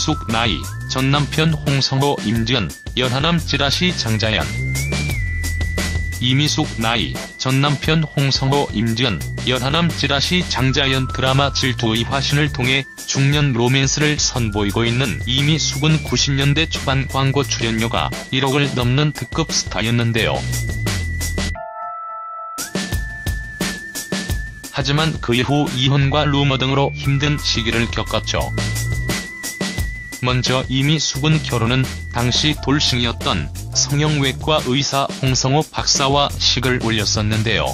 소속 나이, 전남편 홍성호 임지연, 연하남 찌라시 장자연. 이미숙 나이, 전남편 홍성호 임지연, 연하남 찌라시 장자연. 드라마 질투의 화신을 통해 중년 로맨스를 선보이고 있는 이미숙은 90년대 초반 광고 출연료가 1억을 넘는 특급 스타였는데요. 하지만 그 이후 이혼과 루머 등으로 힘든 시기를 겪었죠. 먼저 이미숙은 결혼은 당시 돌싱이었던 성형외과 의사 홍성호 박사와 식을 올렸었는데요.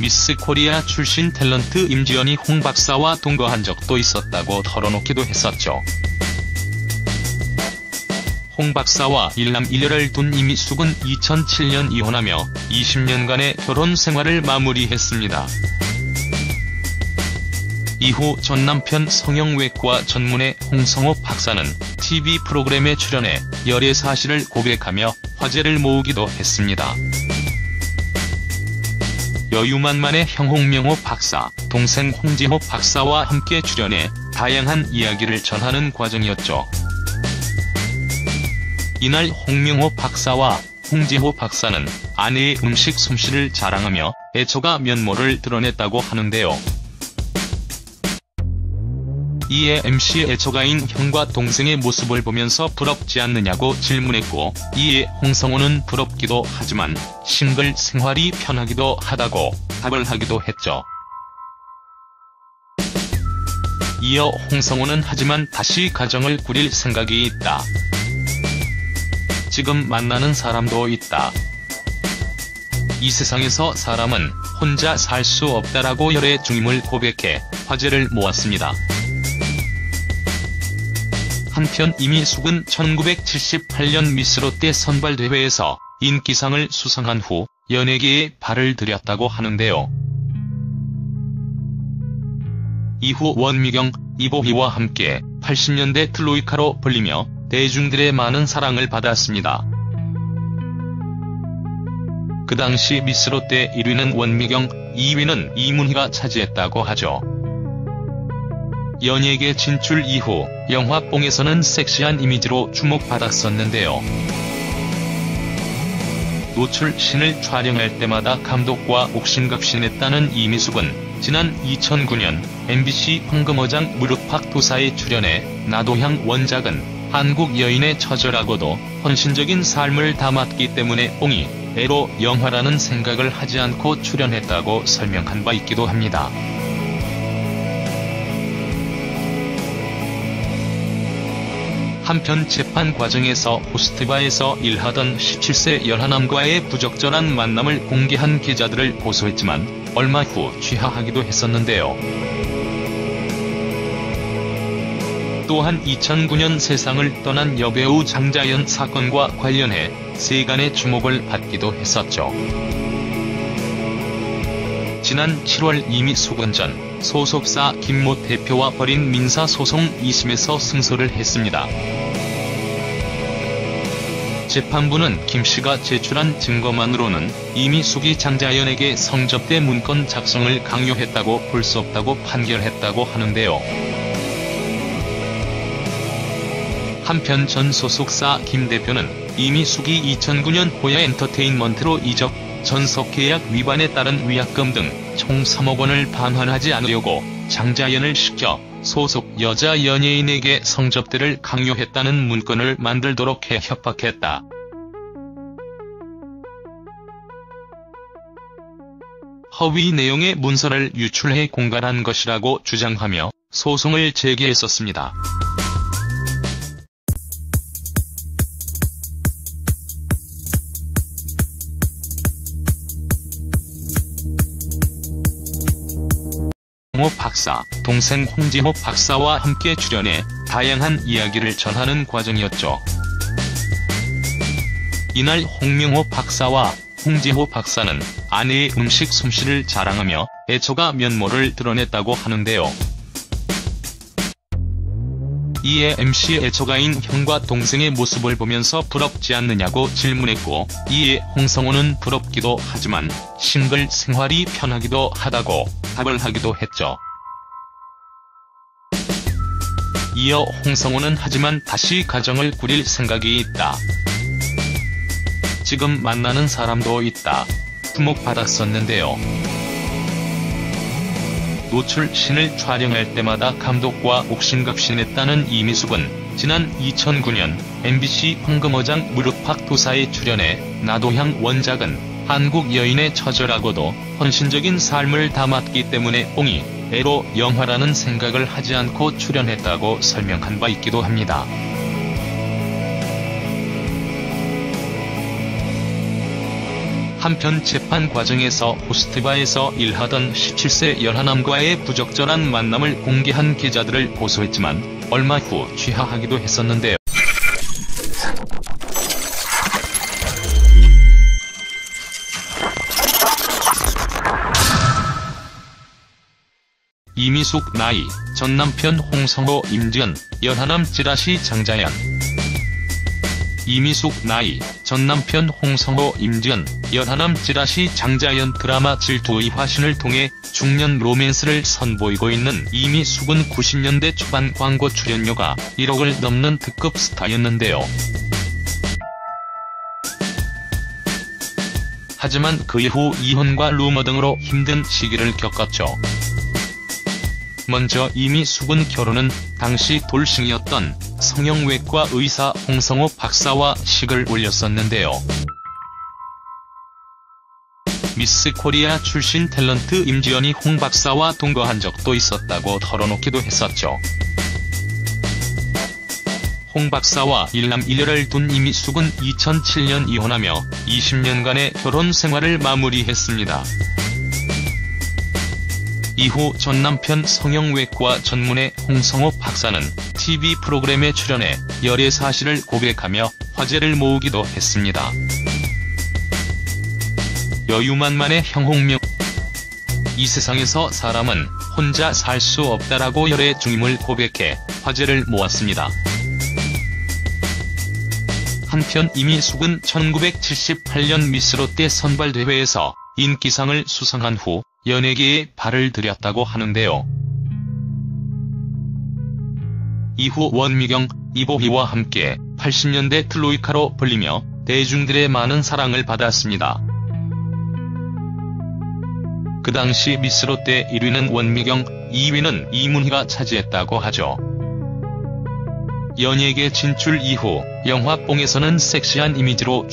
미스 코리아 출신 탤런트 임지연이 홍 박사와 동거한 적도 있었다고 털어놓기도 했었죠. 홍 박사와 일남 일녀를 둔 이미숙은 2007년 이혼하며 20년간의 결혼 생활을 마무리했습니다. 이후 전 남편 성형외과 전문의 홍성호 박사는 TV 프로그램에 출연해 열애 사실을 고백하며 화제를 모으기도 했습니다. 여유만만의 형 홍명호 박사, 동생 홍지호 박사와 함께 출연해 다양한 이야기를 전하는 과정이었죠. 이날 홍명호 박사와 홍지호 박사는 아내의 음식 솜씨를 자랑하며 애처가 면모를 드러냈다고 하는데요. 이에 MC의 애처가인 형과 동생의 모습을 보면서 부럽지 않느냐고 질문했고, 이에 홍성호는 부럽기도 하지만 싱글 생활이 편하기도 하다고 답을 하기도 했죠. 이어 홍성호는 하지만 다시 가정을 꾸릴 생각이 있다. 지금 만나는 사람도 있다. 이 세상에서 사람은 혼자 살 수 없다라고 열애 중임을 고백해 화제를 모았습니다. 한편 이미숙은 1978년 미스 롯데 선발대회에서 인기상을 수상한 후 연예계에 발을 들였다고 하는데요. 이후 원미경, 이보희와 함께 80년대 트로이카로 불리며 대중들의 많은 사랑을 받았습니다. 그 당시 미스 롯데 1위는 원미경, 2위는 이문희가 차지했다고 하죠. 연예계 진출 이후 영화 뽕에서는 섹시한 이미지로 주목받았었는데요. 노출신을 촬영할 때마다 감독과 옥신각신했다는 이미숙은 지난 2009년 MBC 황금어장 무릎팍 도사에 출연해 나도향 원작은 한국 여인의 처절하고도 헌신적인 삶을 담았기 때문에 뽕이 에로 영화라는 생각을 하지 않고 출연했다고 설명한 바 있기도 합니다. 한편 재판 과정에서 호스트바에서 일하던 17세 연하남과의 부적절한 만남을 공개한 기자들을 고소했지만 얼마 후 취하하기도 했었는데요. 또한 2009년 세상을 떠난 여배우 장자연 사건과 관련해 세간의 주목을 받기도 했었죠. 지난 7월 이미숙은 전 소속사 김모 대표와 벌인 민사소송 2심에서 승소를 했습니다. 재판부는 김씨가 제출한 증거만으로는 이미숙이 장자연에게 성접대 문건 작성을 강요했다고 볼 수 없다고 판결했다고 하는데요. 한편 전 소속사 김 대표는 이미숙이 2009년 호야 엔터테인먼트로 이적, 전속계약 위반에 따른 위약금 등 총 3억 원을 반환하지 않으려고 장자연을 시켜 소속 여자 연예인에게 성접대를 강요했다는 문건을 만들도록 해 협박했다. 허위 내용의 문서를 유출해 공갈한 것이라고 주장하며 소송을 제기했었습니다. 홍호 박사, 동생 홍지호 박사와 함께 출연해 다양한 이야기를 전하는 과정이었죠. 이날 홍명호 박사와 홍지호 박사는 아내의 음식 솜씨를 자랑하며 애처가 면모를 드러냈다고 하는데요. 이에 MC의 애처가인 형과 동생의 모습을 보면서 부럽지 않느냐고 질문했고, 이에 홍성호는 부럽기도 하지만 싱글 생활이 편하기도 하다고 답을 하기도 했죠. 이어 홍성호는 하지만 다시 가정을 꾸릴 생각이 있다. 지금 만나는 사람도 있다. 주목받았었는데요. 노출 씬을 촬영할 때마다 감독과 옥신각신했다는 이미숙은 지난 2009년 MBC 황금어장 무릎팍 도사에 출연해 나도향 원작은 한국 여인의 처절하고도 헌신적인 삶을 담았기 때문에 뽕이 에로 영화라는 생각을 하지 않고 출연했다고 설명한 바 있기도 합니다. 한편 재판 과정에서 호스트바에서 일하던 17세 연하남과의 부적절한 만남을 공개한 기자들을 고소했지만 얼마 후 취하하기도 했었는데요. 이미숙 나이, 전남편 홍성호 임지연, 연하남 찌라시 장자연. 이미숙 나이, 전남편 홍성호 임지연, 연하남 찌라시 장자연. 드라마 질투의 화신을 통해 중년 로맨스를 선보이고 있는 이미숙은 90년대 초반 광고 출연료가 1억을 넘는 특급 스타였는데요. 하지만 그 이후 이혼과 루머 등으로 힘든 시기를 겪었죠. 먼저 이미숙은 결혼은 당시 돌싱이었던 성형외과 의사 홍성호 박사와 식을 올렸었는데요. 미스 코리아 출신 탤런트 임지연이 홍 박사와 동거한 적도 있었다고 털어놓기도 했었죠. 홍 박사와 일남일녀를 둔 이미숙은 2007년 이혼하며 20년간의 결혼 생활을 마무리했습니다. 이후 전남편 성형외과 전문의 홍성호 박사는 TV 프로그램에 출연해 열애 사실을 고백하며 화제를 모으기도 했습니다. 여유만만의 형홍명. 이 세상에서 사람은 혼자 살 수 없다라고 열애 중임을 고백해 화제를 모았습니다. 한편 이미숙은 1978년 미스 롯데 선발대회에서 인기상을 수상한 후 연예계에 발을 들였다고 하는데요. 이후 원미경, 이보희와 함께 80년대 트로이카로 불리며 대중들의 많은 사랑을 받았습니다. 그 당시 미스 롯데 1위는 원미경, 2위는 이문희가 차지했다고 하죠. 연예계 진출 이후 영화 뽕에서는 섹시한 이미지로